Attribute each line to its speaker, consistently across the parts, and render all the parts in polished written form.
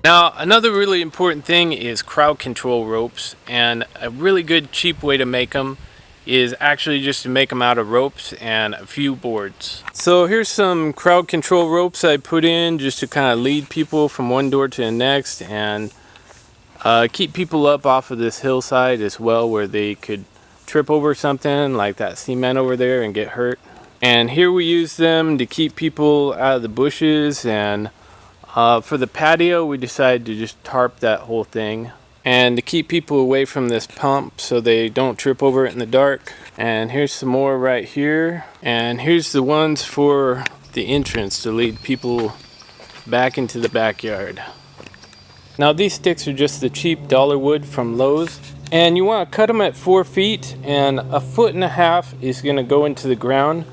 Speaker 1: Now, another really important thing is crowd control ropes, and a really good cheap way to make them is actually just to make them out of ropes and a few boards. So here's some crowd control ropes I put in just to kind of lead people from one door to the next and keep people up off of this hillside as well, where they could trip over something like that cement over there and get hurt. And here we use them to keep people out of the bushes, and for the patio we decided to just tarp that whole thing and to keep people away from this pump so they don't trip over it in the dark. And here's some more right here, and here's the ones for the entrance to lead people back into the backyard. Now these sticks are just the cheap dollar wood from Lowe's, and you want to cut them at 4 feet, and 1.5 feet is going to go into the ground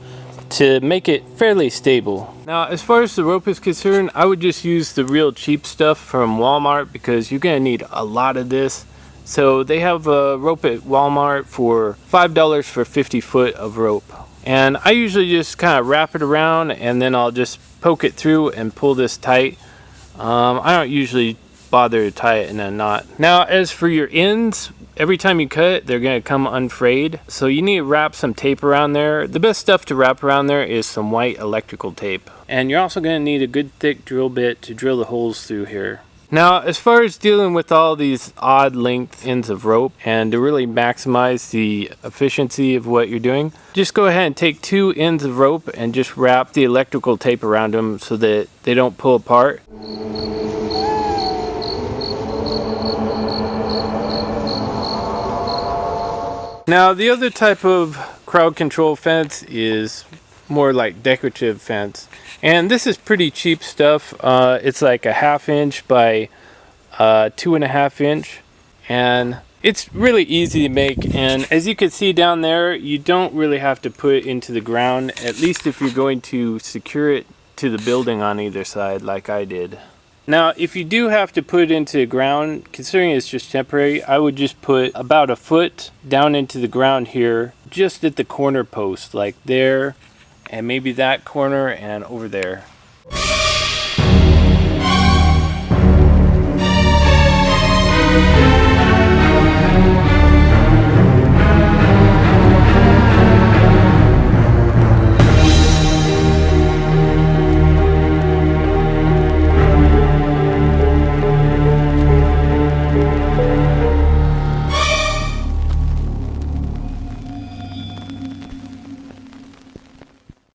Speaker 1: to make it fairly stable. Now as far as the rope is concerned, I would just use the real cheap stuff from Walmart because you're going to need a lot of this. So they have a rope at Walmart for $5 for 50 foot of rope. And I usually just kind of wrap it around and then I'll just poke it through and pull this tight. I don't usually bother to tie it in a knot. Now as for your ends, every time you cut it, they're going to come unfrayed. So you need to wrap some tape around there. The best stuff to wrap around there is some white electrical tape. And you're also going to need a good thick drill bit to drill the holes through here. Now as far as dealing with all these odd length ends of rope and to really maximize the efficiency of what you're doing, just go ahead and take 2 ends of rope and just wrap the electrical tape around them so that they don't pull apart. Now the other type of crowd control fence is more like decorative fence, and this is pretty cheap stuff. It's like a 1/2 inch by 2.5 inch, and it's really easy to make. And as you can see down there, you don't really have to put it into the ground, at least if you're going to secure it to the building on either side like I did. Now if you do have to put it into the ground, considering it's just temporary, I would just put about 1 foot down into the ground here, just at the corner post, like there, and maybe that corner and over there.